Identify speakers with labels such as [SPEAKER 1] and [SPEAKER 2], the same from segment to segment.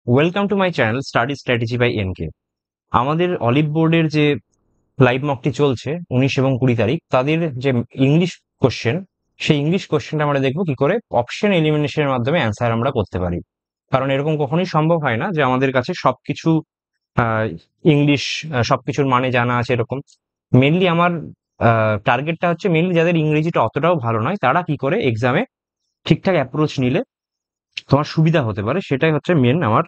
[SPEAKER 1] Welcome to my channel study strategy by NK. আমাদের অলিভ বোর্ডের যে লাইভ মকটি চলছে 19 এবং 20 তারিখ, তাদের যে ইংলিশ কোশ্চেন, সেই ইংলিশ কোশ্চেনটা আমরা দেখবো কি করে অপশন এলিমিনেশনের মাধ্যমে অ্যান্সার আমরা করতে পারি। কারণ এরকম কখনোই সম্ভব হয় না যে আমাদের কাছে সবকিছু ইংলিশ সবকিছুর মানে জানা আছে এরকম। মেনলি আমার টার্গেটটা হচ্ছে মেনলি যাদের ইংরেজিটা অতটাও ভালো নয়, তারা কি করে এক্সামে ঠিকঠাক অ্যাপ্রোচ নিলে তোমার সুবিধা হতে পারে, সেটাই হচ্ছে মেন আমার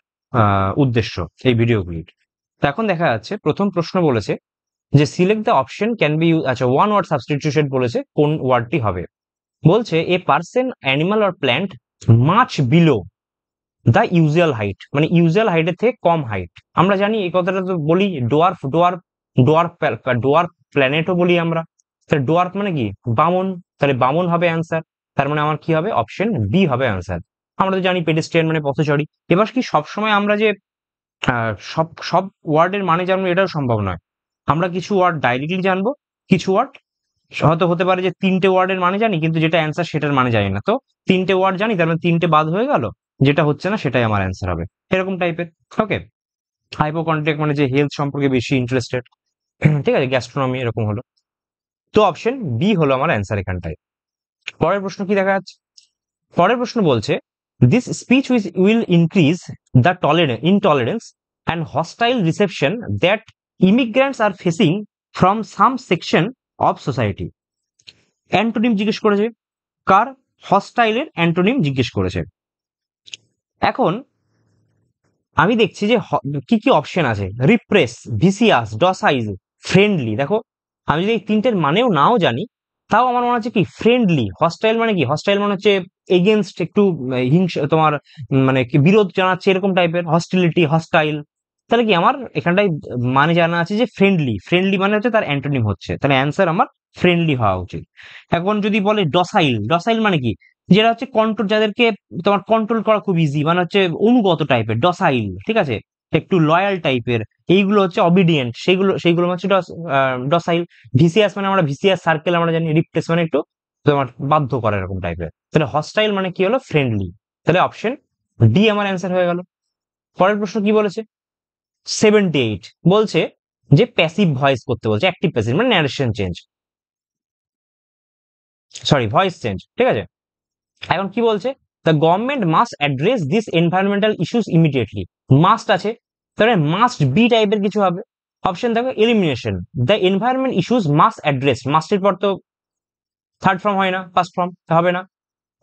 [SPEAKER 1] উদ্দেশ্য এই ভিডিওগুলির। তো এখন দেখা যাচ্ছে প্রথম প্রশ্ন বলেছে যে select the option can be, আচ্ছা ওয়ান ওয়ার্ড সাবস্টিটিউশন বলেছে, কোন ওয়ার্ডটি হবে। বলছে a person, animal or plant much below the usual height, মানে ইউজুয়াল হাইটের থেকে কম হাইট। আমরা জানি এই কথাটা তো বলি ডোয়ার্ফ, ডোয়ার্ফ ডোয়ার্ফ প্ল্যানেটও বলি আমরা। তাহলে ডোয়ার্ফ মানে কি বামন, তাহলে বামন হবে অ্যান্সার। তার মানে আমার কি হবে, অপশন বি হবে অ্যান্সার। আমরা তো জানি পেডেস্ট্রিয়ান মানে পথচারী। এবার কি সবসময় আমরা যে সব সব ওয়ার্ডের মানে জানবো এটাও সম্ভব নয়। আমরা কিছু ওয়ার্ড ডাইরেক্টলি জানবো, কিছু ওয়ার্ড হয়তো হতে পারে যে তিনটে ওয়ার্ডের মানে জানি কিন্তু যেটা অ্যান্সার সেটার মানে জানি না। তো তিনটে ওয়ার্ড জানি, তার মানে তিনটে বাদ হয়ে গেল, যেটা হচ্ছে না সেটাই আমার অ্যান্সার হবে, এরকম টাইপের। ওকে, হাইপোকন্ট্রিক মানে যে হেলথ সম্পর্কে বেশি ইন্টারেস্টেড, ঠিক আছে, গ্যাস্ট্রোনমি এরকম হলো। তো অপশন বি হলো আমার অ্যান্সার এখানটায়। পরের প্রশ্ন কি দেখা যাচ্ছে, পরের প্রশ্ন বলছে this speech will increase the intolerance and hostile reception that immigrants are facing from some section of society. Antonym জিজ্ঞেস করেছে, কার? হস্টাইলের অ্যান্টোনিম জিজ্ঞেস করেছে। এখন আমি দেখছি যে কি কি অপশন আছে, রিপ্রেস, ভিসিয়াস, ডসাইজ, ফ্রেন্ডলি। দেখো আমি যদি এই তিনটের মানেও নাও জানি, তাও আমার মনে হচ্ছে কি ফ্রেন্ডলি। হস্টাইল মানে কি, হস্টাইল মানে হচ্ছে এগেনস্ট, একটু হিংসা, তোমার মানে কি বিরোধ জানাচ্ছে এরকম টাইপের, হস্টিলিটি, হস্টাইল। তাহলে কি আমার এখানটায় মানে জানা আছে যে ফ্রেন্ডলি, ফ্রেন্ডলি মানে হচ্ছে তার অ্যান্টোনিম হচ্ছে, তাহলে অ্যান্সার আমার ফ্রেন্ডলি হওয়া উচিত। এখন যদি বলে ডসাইল, ডসাইল মানে কি, যেটা হচ্ছে কন্ট্রোল, যাদেরকে তোমার কন্ট্রোল করা খুব ইজি, মানে হচ্ছে অনুগত টাইপের, ডসাইল, ঠিক আছে, একটু লয়াল টাইপের, এইগুলো হচ্ছে অবিডিয়েন্ট, সেইগুলো হচ্ছে ডসাইল। ভিসিয়াস মানে আমরা ভিসিয়াস সার্কেল আমরা জানি, রিপ্লেস মানে একটু তোমার বাধ্য করা এরকম টাইপের। তাহলে হস্টাইল মানে কি হলো, ফ্রেন্ডলি। তাহলে অপশন ডি আমার অ্যান্সার হয়ে গেল। পরের প্রশ্ন কি বলেছে, 78 বলছে যে প্যাসিভ ভয়েস করতে বলছে, অ্যাক্টিভ প্যাসিভ মানে narration change, sorry voice change, ঠিক আছে। এখন কি বলছে, the government must address this environmental issues immediately. Must আছে, তাহলে মাস্ট বি টাইপের কিছু হবে। অপশন দেখো elimination, the environment issues must address, মাস্টের পর তো থার্ড ফর্ম হয় না, ফার্স্ট ফর্ম হবে না।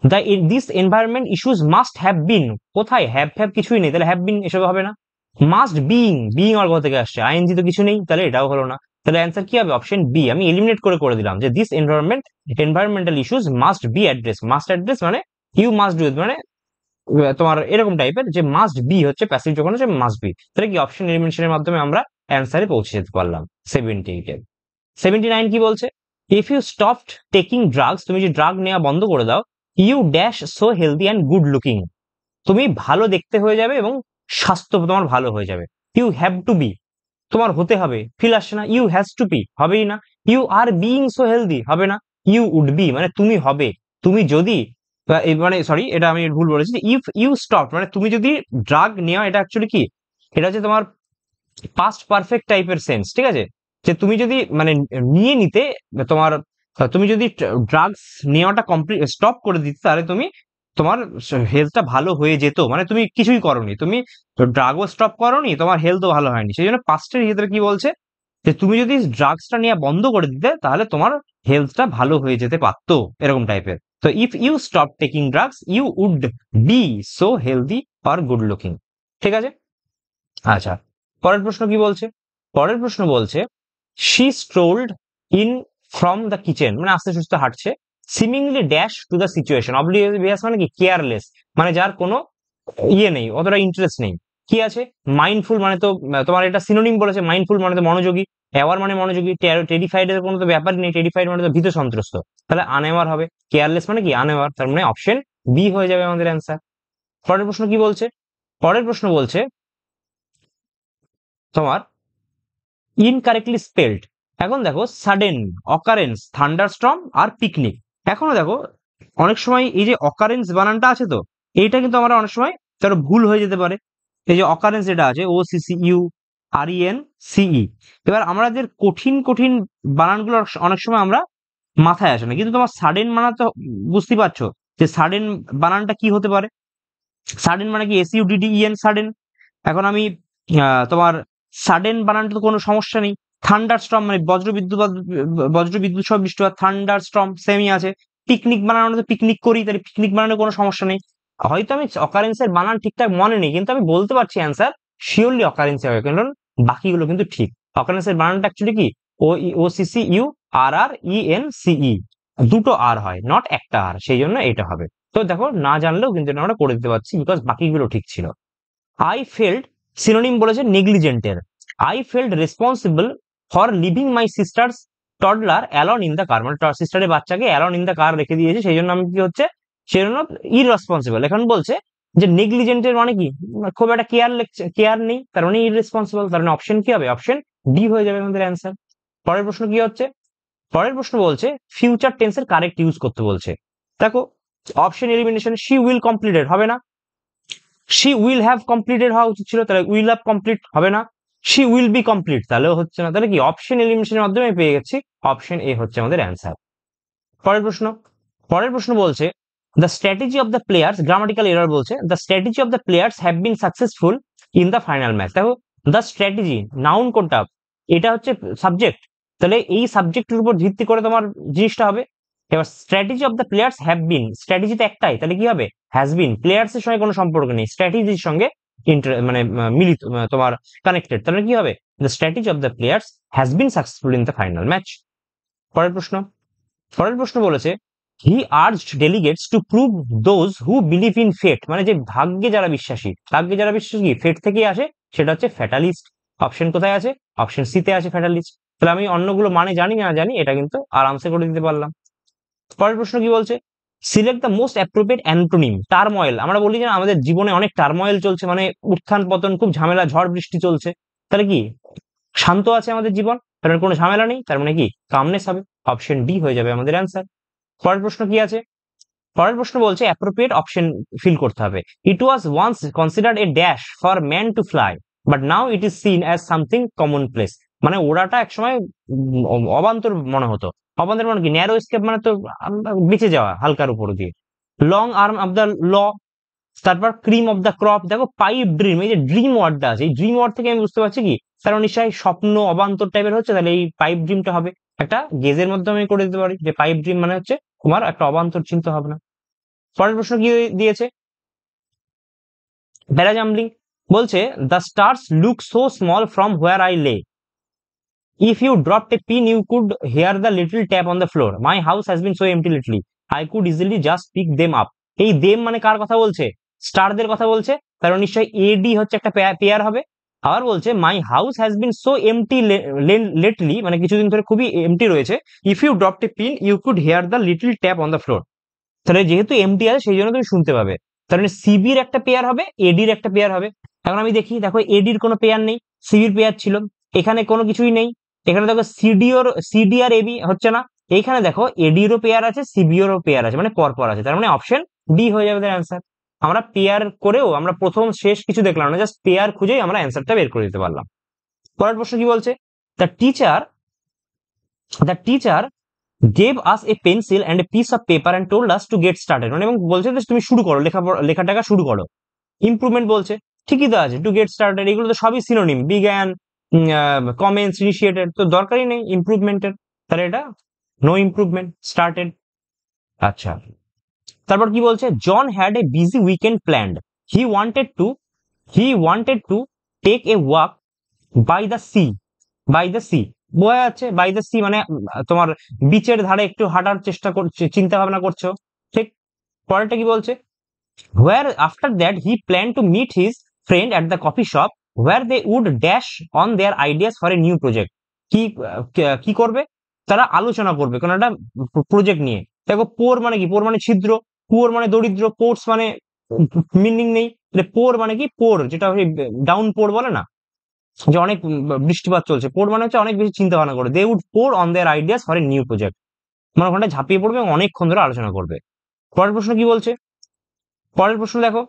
[SPEAKER 1] The this environment issues must have been, কোথায় হ্যাভ ফ্যাভ কিছুই নেই, তাহলে হ্যাভ বিন এসব হবে না। মাস্ট বিইং, বিইং আর কোথা থেকে আসছে, আইএনজি তো কিছু নেই, তাহলে এটাও হলো না। তাহলে অ্যান্সার কি হবে, অপশন বি। আমি এলিমিনেট করে দিলাম যে this environmental issues must be address, must address মানে ইউ মাস্ট ডু, মানে তোমার এরকম টাইপের, যে মাস্ট বি হচ্ছে প্যাসিভ যখন হচ্ছে মাস্ট বি। তাহলে কি অপশন এলিমিনেশনের মাধ্যমে আমরা অ্যান্সারে পৌঁছে যেতে পারলাম 78 এর। 79 কি বলছে, if you stopped taking drugs, তুমি যে ড্রাগ নেওয়া বন্ধ করে দাও, you dash so healthy and good looking, তুমি ভালো দেখতে হয়ে যাবে এবং স্বাস্থ্য তোমার ভালো হয়ে যাবে। ইউ হ্যাভ টু বি, তোমার হতে হবে, ফিল আসছে না, ইউ হ্যাজ টু বি হবেই না। You are being so healthy হবে না, ইউ উড বি মানে তুমি হবে। তুমি যদি মানে সরি, এটা আমি ভুল বলেছি, ইফ ইউ স্টপ মানে তুমি যদি ড্রাগ নেওয়া, এটা অ্যাকচুয়ালি কি, এটা হচ্ছে তোমার পাস্ট পারফেক্ট টাইপের সেন্স, ঠিক আছে। যে তুমি যদি মানে নিয়ে নিতে, তোমার তুমি যদি ড্রাগস নেওয়াটা কমপ্লিট স্টপ করে দিতে, তাহলে তুমি তোমার হেলথটা ভালো হয়ে যেত, মানে তুমি কিছুই করোনি, তুমি ড্রাগও স্টপ করোনি, তোমার হেলথও ভালো হয়নি। সেই জন্য পাস্টের ক্ষেত্রে কি বলছে, যে তুমি যদি ড্রাগসটা নেওয়া বন্ধ করে দিতে, তাহলে তোমার হেলথটা ভালো হয়ে যেতে পারতো, এরকম টাইপের। তো if you stop taking drugs you would be so healthy or good looking, ঠিক আছে। আচ্ছা, পরের প্রশ্ন কি বলছে, পরের প্রশ্ন বলছে she strolled in from the kitchen, মানে আস্তে সুস্থ হাঁটছে, seemingly dash to the situation, oblivious মানে কি কেয়ারলেস, মানে যার কোনো ইয়ে নেই, অতটা ইন্টারেস্ট নেই। কি আছে, মাইন্ডফুল মানে তো তোমার এটা সিনোনিম বলেছে, মাইন্ডফুল মানে তো মনোযোগী, অ্যাওয়ার মানে মনোযোগী, টেরিফাইড এর কোনো তো ব্যাপারই নেই, টেরিফাইড মানে তো ভীত সন্ত্রস্ত, তাহলে আনএওয়ার হবে, কেয়ারলেস মানে কি আনএওয়ার, তার মানে অপশন বি হয়ে যাবে আমাদের অ্যান্সার। পরের প্রশ্ন কি বলছে, পরের প্রশ্ন বলছে তোমার ইনকারেক্টলি স্পেলড। এখন দেখো সাডেন, অকারেন্স, থান্ডারস্টর্ম আর পিকনিক। এখনো দেখো অনেক সময় এই যে অকারেন্স বানানটা আছে, তো এইটা কিন্তু আমরা অনেক সময় তার ভুল হয়ে যেতে পারে। এই যে অকারেন্স যেটা আছে OCCURENCE, এবার আমাদের কঠিন কঠিন বানানগুলো অনেক সময় আমরা মাথায় আসে না, কিন্তু তোমার সাডেন বানান তো বুঝতে পারছো যে সাডেন বানানটা কি হতে পারে। সাডেন মানে কি SUDDEN, সাডেন। এখন আমি তোমার সাডেন বানানটা তো কোনো সমস্যা নেই। থান্ডার স্টর্ম মানে বজ্র বিদ্যুৎ সহ বৃষ্টি হয়, থান্ডার স্টর্ম সেমই আছে। পিকনিক বানানো তো পিকনিক করি, তাহলে পিকনিক বানানোর কোনো সমস্যা নেই। হয়তো আমি অকারেন্সের বানান ঠিকঠাক মনে নেই, কিন্তু আমি বলতে পারছি অ্যান্সার শিওরলি অকারেন্সে হবে, কারণ বাকিগুলো কিন্তু ঠিক। অকারেন্সের বানানটা অ্যাকচুয়ালি কি OCCURRENCE, দুটো আর হয়, নট একটা আর, সেই জন্য এটা হবে। তো দেখো, না জানলেও কিন্তু এটা আমরা করে দিতে পারছি, বিকজ বাকিগুলো ঠিক ছিল। আই ফেল্ট সিনোনিম বলেছে নেগলিজেন্টের। I felt responsible for leaving my sister's toddler alone in the car, মানে সিস্টারের বাচ্চাকে অ্যালন ইন দ্য কার রেখে দিয়েছে, সেই জন্য আমি কি হচ্ছে, সেই জন্য ইররেসপন্সিবল। এখন বলছে যে নেগলিজেন্টের মানে কি, খুব একটা কেয়ার নেই, তার মানে ইররেসপন্সিবল, তার মানে অপশন কি হবে, অপশন ডি হয়ে যাবে আমাদের অ্যান্সার। পরের প্রশ্ন কি হচ্ছে, পরের প্রশ্ন বলছে ফিউচার টেন্সের কারেক্ট ইউজ করতে বলছে। দেখো, option elimination, she will completed হবে না, শি উইল হ্যাভ কমপ্লিটেড হওয়া উচিত ছিল, তাহলে উইল হ্যাভ কমপ্লিট হবে না। শি উইল বি কমপ্লিট, তাহলেও হচ্ছে না, তাহলে কি অপশন এলিমিনেশনের মাধ্যমে পেয়ে গেছি, অপশন এ হচ্ছে আমাদের অ্যান্সার। পরের প্রশ্ন, পরের প্রশ্ন বলছে the strategy of the players, grammatical error বলছে, the strategy of the players have been successful in the final match. দেখো, দ্য স্ট্র্যাটেজি নাউন কোনটা, এটা হচ্ছে সাবজেক্ট, তাহলে এই সাবজেক্টের উপর ভিত্তি করে তোমার জিনিসটা হবে। এবার strategy of the players have bin, strategy তো একটাই, তাহলে কি হবে, হ্যাজ বিন। প্লেয়ার্স এর সঙ্গে কোনো সম্পর্ক নেই, স্ট্র্যাটেজির সঙ্গে মানে মিলিত, তোমার কানেক্টেড, তাহলে কি হবে, the strategy of the players has been successful in the final match. পরের প্রশ্ন, পরের প্রশ্ন বলেছে he urged delegates to prove those who believe in fate, মানে যে ভাগ্যে যারা বিশ্বাসী, ভাগ্যে যারা বিশ্বাসী কি ফেট থেকে আসে, সেটা হচ্ছে ফ্যাটালিস্ট। অপশন কোথায় আছে, অপশন সি তে আছে ফ্যাটালিস্ট। তাহলে আমি অন্যগুলো মানে জানি না জানি, এটা কিন্তু আরামসে করে দিতে পারলাম। পরের প্রশ্ন কি বলছে, select the most appropriate antonym. Turmoil, আমরা বলি যে আমাদের জীবনে অনেক টার্ময়েল চলছে, মানে উত্থান পতন, খুব ঝামেলা, ঝড় বৃষ্টি চলছে, তাহলে কি শান্ত আছে আমাদের জীবন, তার মানে কোনো ঝামেলা নেই, তার মানে কি কামনেস হবে, অপশন ডি হয়ে যাবে আমাদের অ্যান্সার। পরের প্রশ্ন কি আছে, পরের প্রশ্ন বলছে অ্যাপ্রোপ্রিয়েট অপশন ফিল করতে হবে। It was once considered a dash for man to fly, but now it is seen as something common place, মানে ওড়াটা একসময় অবান্তর মনে হতো। অবান্তর মানে কি, ন্যারো স্কেপ মানে তো বেঁচে যাওয়া হালকার উপর দিয়ে। Long arm of the law, তারপর ক্রিম অফ দ্য ক্রপ। দেখো, পাইপ ড্রিম, এই যে ড্রিম ওয়ার্ডটা আছে, এই ড্রিম ওয়ার্ড থেকে আমি বুঝতে পারছি কি, কারণ নিশ্চয়ই স্বপ্ন অবান্তর টাইপের হচ্ছে, তাহলে এই পাইপ ড্রিমটা হবে। একটা গেজের মাধ্যমে আমি করে দিতে পারি যে পাইপ ড্রিম মানে হচ্ছে তোমার একটা অবান্তর চিন্তা ভাবনা। পরের প্রশ্ন কি দিয়েছে, প্যারাজাম্বলিং বলছে the stars look so small from where I lay, if you dropped a pin you could hear the little tap on the floor, my house has been so empty lately, I could easily just pick them up. এই them মানে কার কথা বলছে, স্টারদের কথা বলছে, কারণ নিশ্চয়ই এডি হচ্ছে একটা পেয়ার হবে। আবার বলছে my house has been so empty lately, মানে কিছুদিন ধরে খুবই এমটি রয়েছে, if you dropped a pin you could hear the little tap on the floor, তাহলে যেহেতু এমটি আছে সেই জন্য তুমি শুনতে পাবে, তাহলে সিবির একটা পেয়ার হবে, এডির একটা পেয়ার হবে। এখন আমি দেখি, দেখো এডির কোনো পেয়ার নেই, সিবির পেয়ার ছিল, এখানে কোনো কিছুই নেই, এখানে দেখো সিডি আর এবি হচ্ছে না, এইখানে দেখো এডিরও পেয়ার আছে, সিবিওরও পেয়ার আছে, মানে পরপর আছে, তার মানে অপশন ডি হয়ে যাবে অ্যান্সার। আমরা পেয়ার করেও আমরা প্রথম শেষ কিছু দেখলাম না, জাস্ট পেয়ার খুঁজেই আমরা অ্যান্সারটা বের করে দিতে পারলাম। পরের প্রশ্ন কি বলছে, the teacher, the teacher gave us a pencil and a piece of paper and told us to get started, মানে এবং বলছে যে তুমি শুরু করো, লেখাটাকে শুরু করো। ইমপ্রুভমেন্ট বলছে, ঠিকই তো আছে, টু গেট স্টার্টেড, এগুলো তো সবই সিনোনিম, বিজ্ঞান, কমেন্টস, ইনিশিয়েটেড, তো দরকারই নেই ইমপ্রুভমেন্টের, তাহলে এটা নো ইমপ্রুভমেন্ট, স্টার্টেড। আচ্ছা, তারপর কি বলছে, John had a busy weekend planned, he wanted to he wanted to take a walk by the sea, by the sea বোঝা যাচ্ছে, বাই দ্য সি মানে তোমার বিচের ধারে একটু হাঁটার চেষ্টা করছে, চিন্তা ভাবনা করছো, ঠিক। পরেরটা কি বলছে, where after that he plan to meet his friend at the coffee shop where they would dash on their ideas for a new project. কি কি করবে, তারা আলোচনা করবে কোন একটা প্রজেক্ট নিয়ে। দেখো, পোর মানে কি, পোর মানে ছিদ্র, পুয়ার মানে দরিদ্র, পোর্স মানে মিনিং নেই, পোর মানে কি, পোর যেটা ডাউন পোর বলে না, যে অনেক বৃষ্টিপাত চলছে, পোর মানে হচ্ছে অনেক বেশি চিন্তা ভাবনা করে, they would pour on their ideas for a new project, মানে ওখানটা ঝাঁপিয়ে পড়বে এবং অনেকক্ষণ ধরে আলোচনা করবে। পরের প্রশ্ন কি বলছে, পরের প্রশ্ন দেখো,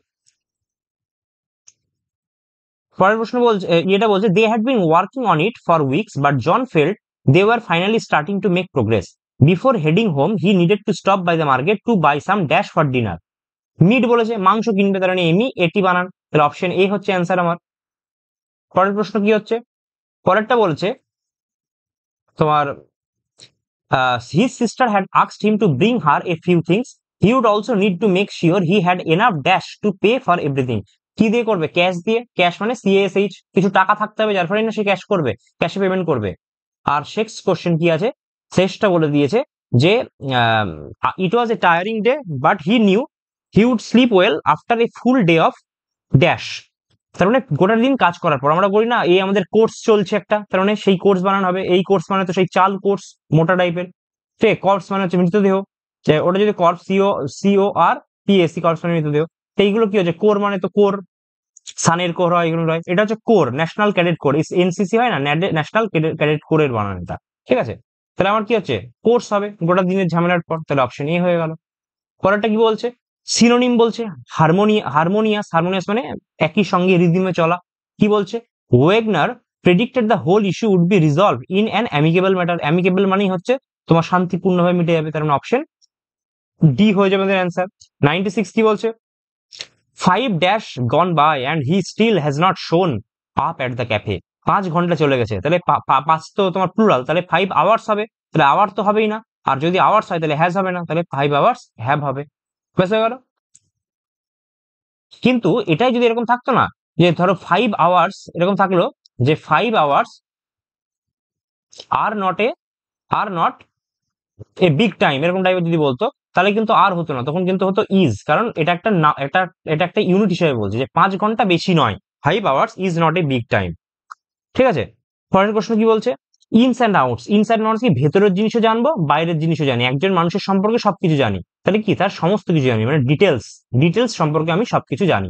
[SPEAKER 1] পরের প্রশ্ন বলছে, এটা বলছে they had been working on it for weeks but John felt they were finally starting to make progress before heading home he needed to stop by the market to buy some dash for dinner. Meat বলেছে, মাংস কিনবে, তার মানে এমি এটি বানান, তাহলে option এ হচ্ছে answer আমার। পরের প্রশ্ন কি হচ্ছে, পরেরটা বলছে তোমার his sister had asked him to bring her a few things. He would also need to make sure he had enough dash to pay for everything. কি দিয়ে করবে? ক্যাশ দিয়ে। ক্যাশ মানে CASH, কিছু টাকা থাকতে হবে, যার ফলে না সে ক্যাশ করবে, ক্যাশে পেমেন্ট করবে। আর নেক্সট কোশ্চেন কি আছে, শেষটা বলে দিয়েছে যে it was a tiring day but he knew he would sleep well after a full day of dash. তার মানে গোটা দিন কাজ করার পর আমরা বলি না এই আমাদের কোর্স চলছে একটা, তার মানে সেই কোর্স বানানো হবে। এই কোর্স মানে তো সেই চাল কোর্স, মোটা টাইপের। ঠিক আছে, কর্পস মানে হচ্ছে মৃতদেহ, ওটা যদি কর্পস CORPS কর্পস মানে মৃতদেহ। তো এইগুলো কি হচ্ছে, কোর মানে তো কোর, সানের কোর হয়, এগুলো হয়। এটা হচ্ছে core, national cadet corps, NCC হয় না, ন্যাশনাল ক্যাডেট কোরের বানানো এটা। ঠিক আছে, তাহলে আমার কি হচ্ছে, কোর্স হবে গোটা দিনের ঝামেলার পর, তাহলে অপশন এ হয়ে গেল। পরেরটা কি বলছে, সিনোনিম বলছে হারমোনিয়াস মানে একই সঙ্গে রিদিমে চলা। কি বলছে, Wegner predicted the whole issue would be resolved in an amicable matter. Amicable মানেই হচ্ছে তোমার শান্তিপূর্ণভাবে মিটে যাবে, তার মানে অপশন ডি হয়ে যাবে আমাদের অ্যান্সার। 96 কি বলছে, 5 dash gone by and he still has not shown up at the cafe. 5 ঘন্টা চলে গেছে, তাহলে পাঁচ তো তোমার প্লুরাল, তাহলে 5 hours হবে, তাহলে আওয়ার তো হবেই না, আর যদি আওয়ার্স হয় তাহলে হ্যাজ হবে না, তাহলে 5 hours হ্যাভ হবে। ব্যাস হয়ে গেল। কিন্তু এটাই যদি এরকম থাকতো না, যে ধরো 5 hours এরকম থাকলো যে 5 hours are not a big time, এরকম টাইপের যদি বলতো, তাহলে কিন্তু আর হতো না, তখন কিন্তু হতো ইজ, কারণ এটা একটা না, এটা একটা ইউনিট হিসেবে বলছে যে 5 ঘন্টা বেশি নয়, 5 hours is not a big time. ঠিক আছে, পরের প্রশ্ন কি বলছে, ইনস and outs. Ins and outs কি, ভেতরের জিনিসও জানবো, বাইরের জিনিসও জানি, একজন মানুষের সম্পর্কে সবকিছু জানি, তাহলে কি তার সমস্ত কিছু জানি, মানে ডিটেলস সম্পর্কে আমি সবকিছু জানি।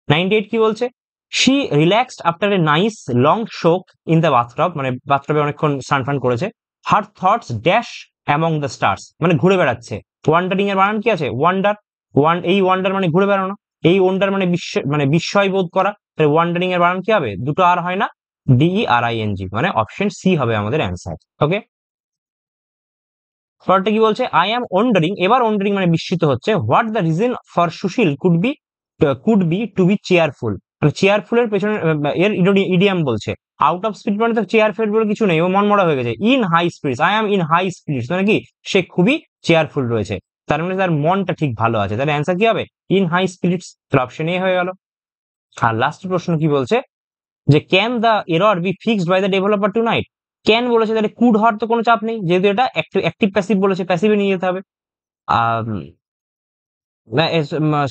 [SPEAKER 1] 98 কি বলছে, she relaxed after a nice long soak in the bathtub, মানে বাথটবে অনেকক্ষণ স্নান ফান করেছে। Her thoughts dash among the stars, মানে ঘুরে বেড়াচ্ছে। ওয়ান্ডারিং এর বানান কি আছে, ওয়ান্ডার। এই ওয়ান্ডার মানে ঘুরে বেড়ানো, এই ওয়ান্ডার মানে বিস্ময় বোধ করা, তাহলে ওয়ান্ডারিং এর বানান কি হবে, দুটো আর হয় না, DERING, মানে অপশন সি হবে আমাদের অ্যান্সার। ওকে, পরটা কি বলছে, আই এম ওয়ান্ডারিং, এবার ওয়ান্ডারিং মানে বিস্মিত হচ্ছে, what the reason for Sushil could be to be cheerful, মানে চেয়ারফুল এর পেছনে এর ইডিয়াম বলছে। আউট অফ স্পিড মানে তো চেয়ারফুল বলে কিছু নেই, ও মনমরা হয়ে গেছে। In high spirits, I am in high spirits মানে কি, সে খুবই চেয়ারফুল রয়েছে, তার মানে তার মনটা ঠিক ভালো আছে, তাহলে অ্যান্সার কি হবে, ইন হাই স্পিরিটস, তাহলে অপশন এ হয়ে গেল। আর লাস্ট প্রশ্ন কি বলছে, যে can the error be fixed by the developer tonight. Can বলেছে, তাহলে কুড হওয়ার তো কোনো চাপ নেই, যেহেতু এটা অ্যাক্টিভ প্যাসিভ বলেছে, প্যাসিভে নিয়ে যেতে হবে।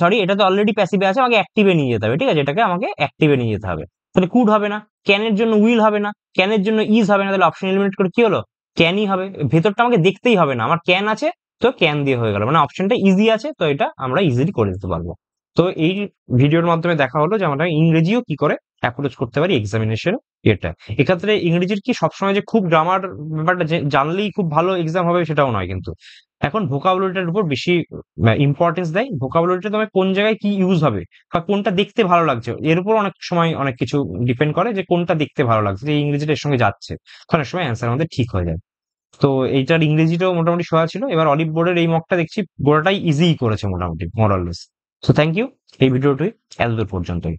[SPEAKER 1] সরি, এটা তো অলরেডি প্যাসিভে আছে, আমাকে অ্যাক্টিভে নিয়ে যেতে হবে। ঠিক আছে, এটাকে আমাকে অ্যাক্টিভে নিয়ে যেতে হবে, তাহলে কুড হবে না, ক্যানের জন্য উইল হবে না, ক্যানের জন্য ইজ হবে না, তাহলে অপশন এলিমিনেট করে কি হলো, ক্যানই হবে। ভেতরটা আমাকে দেখতেই হবে না, আমার ক্যান আছে, তো ক্যান দিয়ে হয়ে গেল, মানে অপশনটা ইজি আছে, তো এটা আমরা ইজিলি করে দিতে পারবো। তো এই ভিডিওর মাধ্যমে দেখা হলো যে আমরা ইংরেজিও কি করে অ্যাপ্রোচ করতে পারি এক্সামিনেশন। এটা এক্ষেত্রে ইংরেজির কি সবসময় যে খুব গ্রামার ব্যাপারটা জানলেই খুব ভালো এক্সাম হবে সেটাও নয়, কিন্তু এখন ভোকাবুলারিটার উপর বেশি ইম্পর্টেন্স দেয়। ভোকাবুলারিটা তোমার কোন জায়গায় কি ইউজ হবে বা কোনটা দেখতে ভালো লাগছে, এর উপর অনেক সময় অনেক কিছু ডিপেন্ড করে, যে কোনটা দেখতে ভালো লাগছে, যে ইংরেজিটা এর সঙ্গে যাচ্ছে, অনেক সময় অ্যান্সার আমাদের ঠিক হয়ে যায়। তো এইটার ইংরেজিটাও মোটামুটি সহজ ছিল। এবার অলিভ বোর্ডের এই মকটা দেখছি গোটাটাই ইজিই করেছে মোটামুটি, মোরাললেস। সো থ্যাংক ইউ, এই ভিডিওটি এতদূর পর্যন্তই।